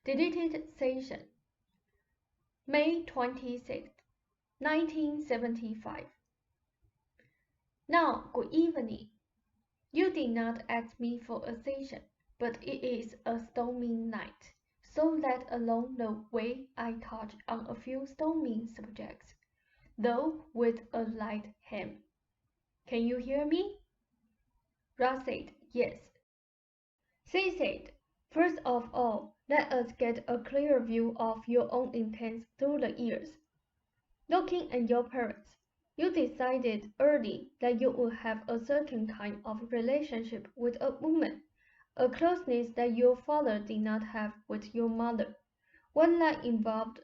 Deleted session. May 26, 1975. Now, good evening. You did not ask me for a session, but it is a stormy night, so let alone the way I touch on a few stormy subjects, though with a light hand. Can you hear me? Ra said, yes. She said, first of all, let us get a clear view of your own intents through the years. Looking at your parents, you decided early that you would have a certain kind of relationship with a woman, a closeness that your father did not have with your mother, one that involved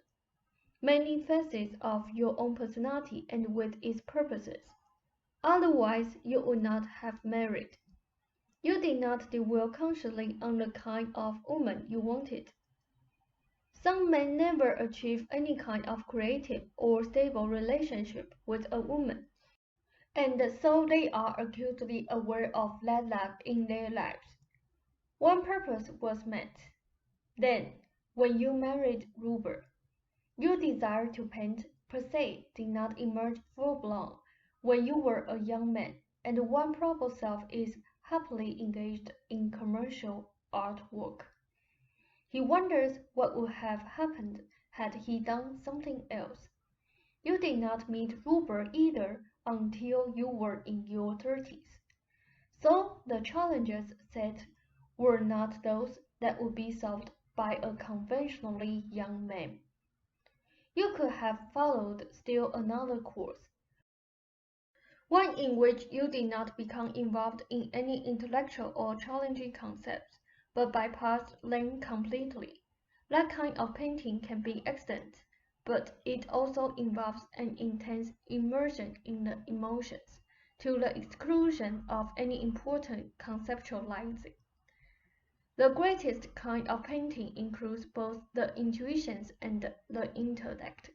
many facets of your own personality and with its purposes. Otherwise, you would not have married. You did not dwell consciously on the kind of woman you wanted. Some men never achieve any kind of creative or stable relationship with a woman, and so they are acutely aware of that lack in their lives. One purpose was met. Then, when you married Ruber, your desire to paint per se did not emerge full-blown when you were a young man, and one proper self is happily engaged in commercial artwork. He wonders what would have happened had he done something else. You did not meet Ruber either until you were in your 30s. So the challenges set were not those that would be solved by a conventionally young man. You could have followed still another course, one in which you did not become involved in any intellectual or challenging concepts, but bypassed them completely. That kind of painting can be excellent, but it also involves an intense immersion in the emotions, to the exclusion of any important conceptualizing. The greatest kind of painting includes both the intuitions and the intellect,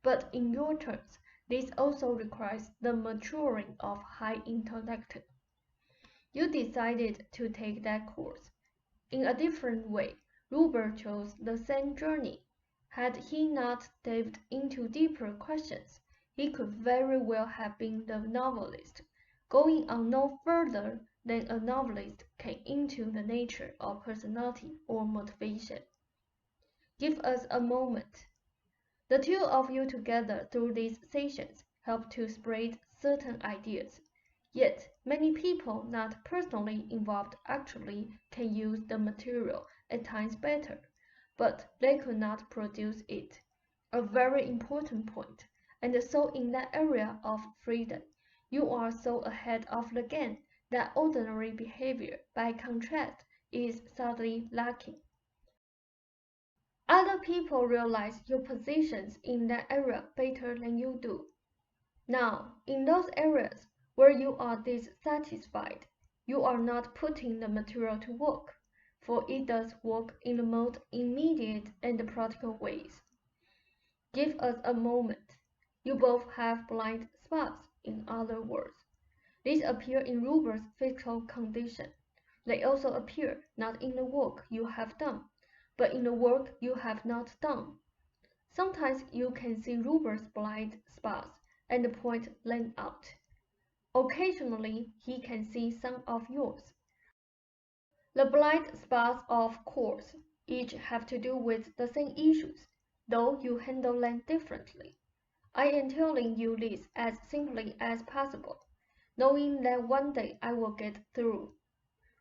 but in your terms, this also requires the maturing of high intellect. You decided to take that course. In a different way, Ruber chose the same journey. Had he not delved into deeper questions, he could very well have been the novelist, going on no further than a novelist can into the nature of personality or motivation. Give us a moment. The two of you together through these sessions help to spread certain ideas. Yet, many people not personally involved actually can use the material at times better, but they could not produce it. A very important point, and so in that area of freedom, you are so ahead of the game that ordinary behavior, by contrast, is sadly lacking. Other people realize your positions in that area better than you do. Now, in those areas where you are dissatisfied, you are not putting the material to work, for it does work in the most immediate and practical ways. Give us a moment. You both have blind spots, in other words. These appear in Ruber's physical condition. They also appear not in the work you have done, but in the work you have not done. Sometimes you can see Ruber's blind spots and point them out. Occasionally, he can see some of yours. The blind spots, of course, each have to do with the same issues, though you handle them differently. I am telling you this as simply as possible, knowing that one day I will get through.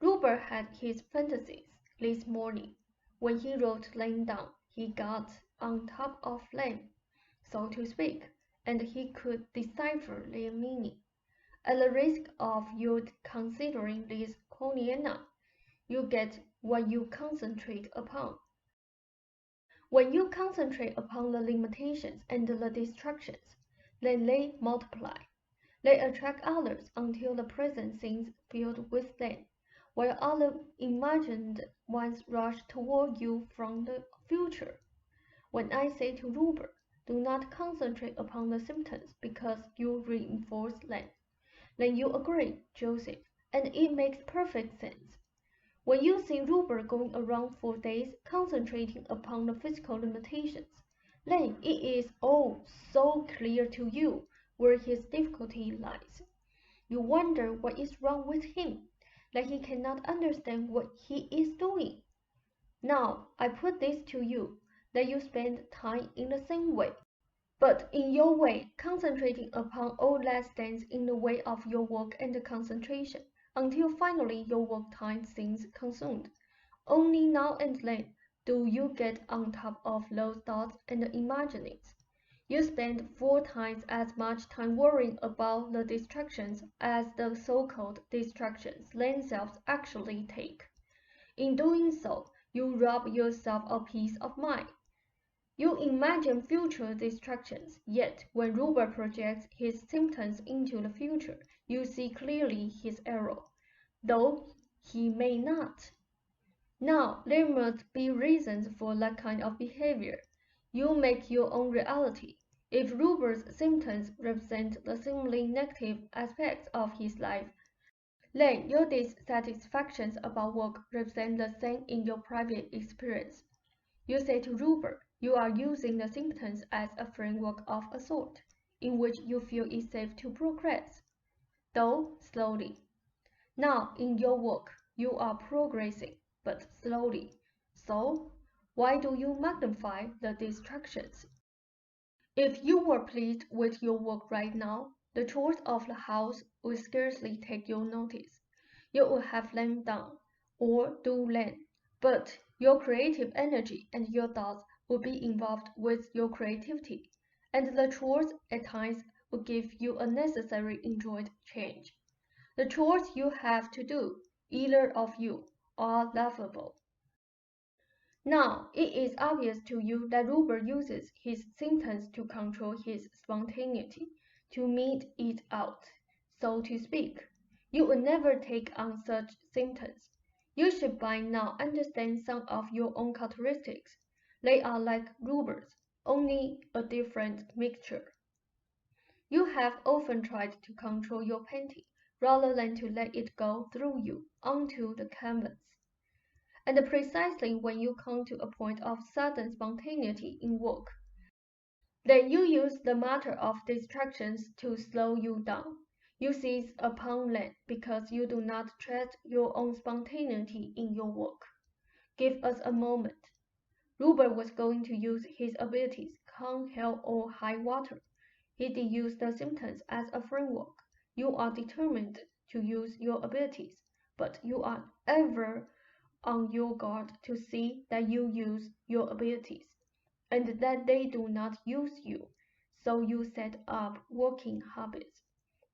Ruber had his fantasies this morning. When he wrote them down, he got on top of them, so to speak, and he could decipher their meaning. At the risk of you considering this cornea, you get what you concentrate upon. When you concentrate upon the limitations and the distractions, then they multiply. They attract others until the present seems filled with them, while other imagined ones rush toward you from the future. When I say to Ruber, do not concentrate upon the symptoms because you reinforce them, then you agree, Joseph, and it makes perfect sense. When you see Ruber going around for days concentrating upon the physical limitations, then it is all so clear to you where his difficulty lies. You wonder what is wrong with him, that he cannot understand what he is doing. Now, I put this to you, that you spend time in the same way, but in your way, concentrating upon all that stands in the way of your work and concentration, until finally your work time seems consumed. Only now and then do you get on top of those thoughts and imaginings. You spend 4 times as much time worrying about the distractions as the so-called distractions themselves actually take. In doing so, you rob yourself of peace of mind. You imagine future distractions, yet when Ruber projects his symptoms into the future, you see clearly his error, though he may not. Now, there must be reasons for that kind of behavior. You make your own reality. If Ruber's symptoms represent the seemingly negative aspects of his life, then your dissatisfactions about work represent the same in your private experience. You say to Ruber, you are using the symptoms as a framework of a sort, in which you feel it safe to progress, though slowly. Now, in your work, you are progressing, but slowly. So, why do you magnify the distractions? If you were pleased with your work right now, the chores of the house would scarcely take your notice. You would have them done, or do them, but your creative energy and your thoughts would be involved with your creativity, and the chores at times would give you a necessary enjoyed change. The chores you have to do, either of you, are laughable. Now, it is obvious to you that Ruber uses his symptoms to control his spontaneity, to meet it out, so to speak. You would never take on such symptoms. You should by now understand some of your own characteristics. They are like Ruber's, only a different mixture. You have often tried to control your painting, rather than to let it go through you onto the canvas. And precisely when you come to a point of sudden spontaneity in work, then you use the matter of distractions to slow you down. You seize upon them because you do not trust your own spontaneity in your work. Give us a moment. Ruber was going to use his abilities, come hell or high water. He did use the symptoms as a framework. You are determined to use your abilities, but you are ever on your guard to see that you use your abilities, and that they do not use you. So you set up working habits,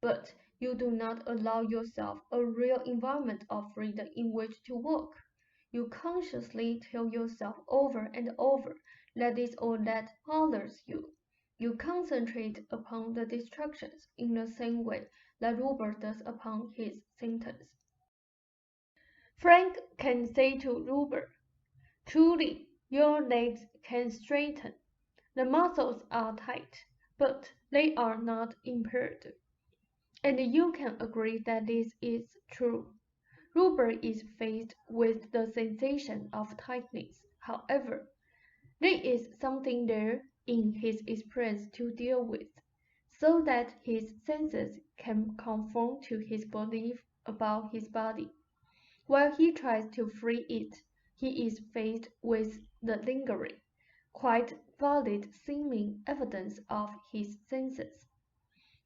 but you do not allow yourself a real environment of freedom in which to work. You consciously tell yourself over and over that this or that bothers you. You concentrate upon the distractions in the same way that Ruber does upon his symptoms. Frank can say to Ruber, truly, your legs can straighten. The muscles are tight, but they are not impaired. And you can agree that this is true. Ruber is faced with the sensation of tightness. However, there is something there in his experience to deal with, so that his senses can conform to his belief about his body. While he tries to free it, he is faced with the lingering, quite valid seeming evidence of his senses.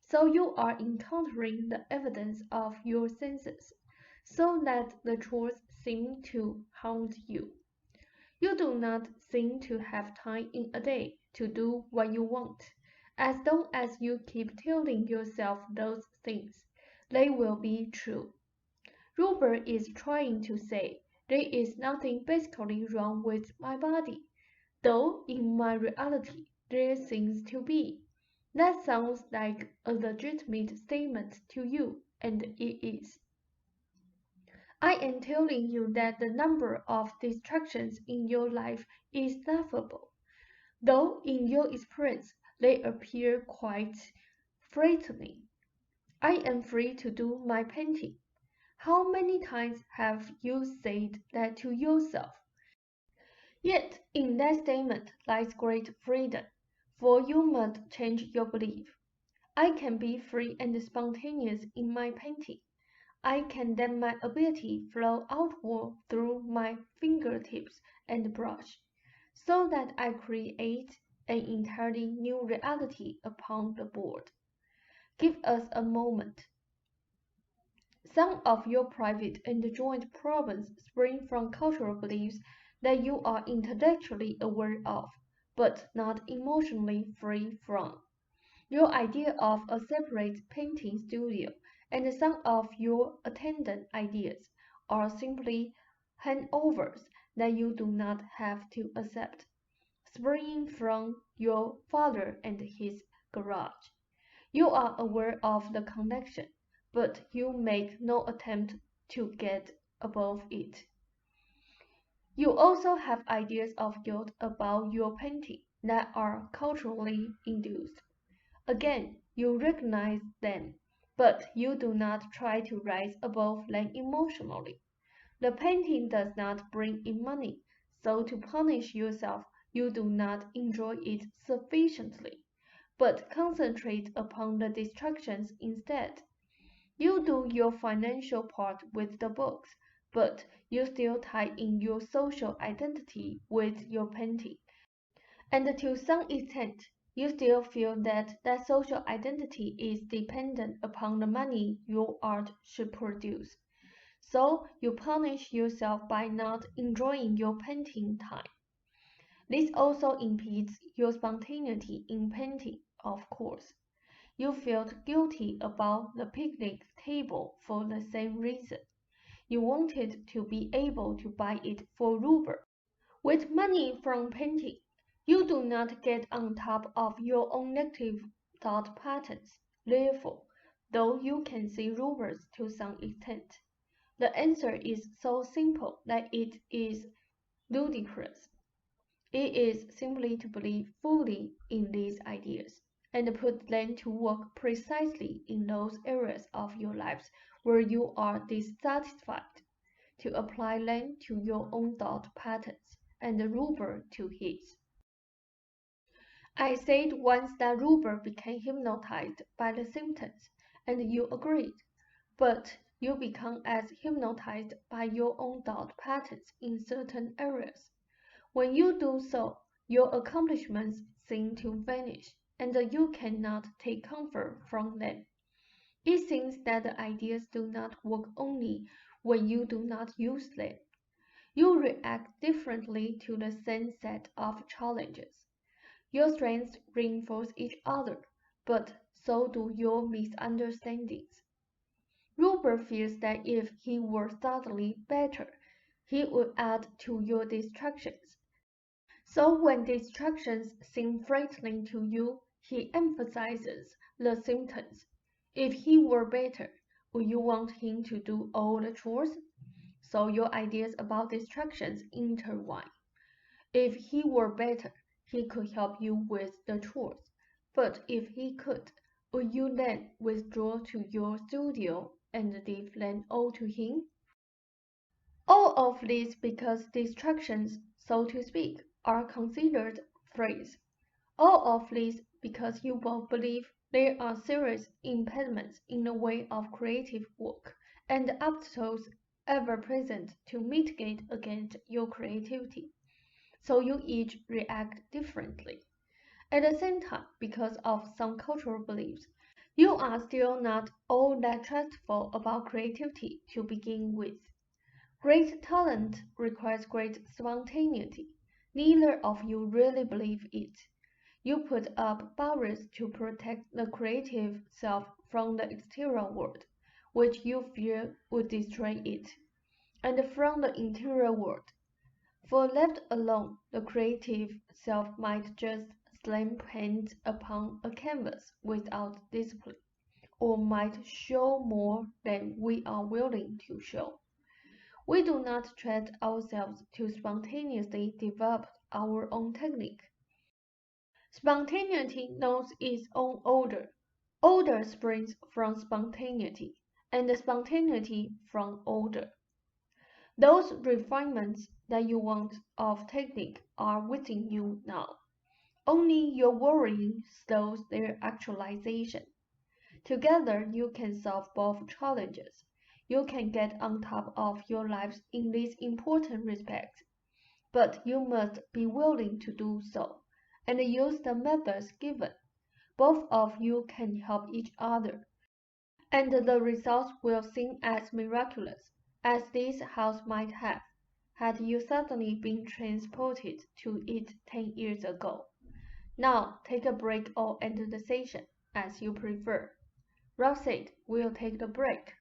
So you are encountering the evidence of your senses, so that the chores seem to haunt you. You do not seem to have time in a day to do what you want. As long as you keep telling yourself those things, they will be true. Ruber is trying to say there is nothing basically wrong with my body, though in my reality there seems to be. That sounds like a legitimate statement to you, and it is. I am telling you that the number of distractions in your life is laughable, though in your experience they appear quite frightening. I am free to do my painting. How many times have you said that to yourself? Yet in that statement lies great freedom, for you must change your belief. I can be free and spontaneous in my painting. I can let my ability flow outward through my fingertips and brush, so that I create an entirely new reality upon the board. Give us a moment. Some of your private and joint problems spring from cultural beliefs that you are intellectually aware of, but not emotionally free from. Your idea of a separate painting studio and some of your attendant ideas are simply handovers that you do not have to accept, springing from your father and his garage. You are aware of the connection, but you make no attempt to get above it. You also have ideas of guilt about your painting that are culturally induced. Again, you recognize them, but you do not try to rise above them emotionally. The painting does not bring in money, so to punish yourself, you do not enjoy it sufficiently, but concentrate upon the distractions instead. You do your financial part with the books, but you still tie in your social identity with your painting. And to some extent, you still feel that that social identity is dependent upon the money your art should produce. So you punish yourself by not enjoying your painting time. This also impedes your spontaneity in painting, of course. You felt guilty about the picnic table for the same reason. You wanted to be able to buy it for rubber. With money from painting, you do not get on top of your own negative thought patterns. Therefore, though you can see rubbers to some extent, the answer is so simple that it is ludicrous. It is simply to believe fully in these ideas and put them to work precisely in those areas of your lives where you are dissatisfied, to apply them to your own thought patterns and rubber to his. I said once that Rubber became hypnotized by the symptoms, and you agreed, but you become as hypnotized by your own thought patterns in certain areas. When you do so, your accomplishments seem to vanish, and you cannot take comfort from them. It seems that the ideas do not work only when you do not use them. You react differently to the same set of challenges. Your strengths reinforce each other, but so do your misunderstandings. Rupert feels that if he were thoroughly better, he would add to your distractions. So when distractions seem frightening to you, he emphasizes the symptoms. If he were better, would you want him to do all the chores? So your ideas about distractions intertwine. If he were better, he could help you with the chores. But if he could, would you then withdraw to your studio and leave them all to him? All of this because distractions, so to speak, are considered phrase. All of this because you both believe there are serious impediments in the way of creative work and obstacles ever present to mitigate against your creativity. So you each react differently. At the same time, because of some cultural beliefs, you are still not all that trustful about creativity to begin with. Great talent requires great spontaneity. Neither of you really believe it. You put up barriers to protect the creative self from the exterior world, which you fear would destroy it, and from the interior world. For left alone, the creative self might just slam paint upon a canvas without discipline, or might show more than we are willing to show. We do not trust ourselves to spontaneously develop our own technique. Spontaneity knows its own order. Order springs from spontaneity, and spontaneity from order. Those refinements that you want of technique are within you now. Only your worrying stalls their actualization. Together you can solve both challenges. You can get on top of your lives in these important respects, but you must be willing to do so, and use the methods given. Both of you can help each other, and the results will seem as miraculous as this house might have, had you suddenly been transported to it 10 years ago. Now take a break or end the session, as you prefer. Ralph said, "We'll take the break."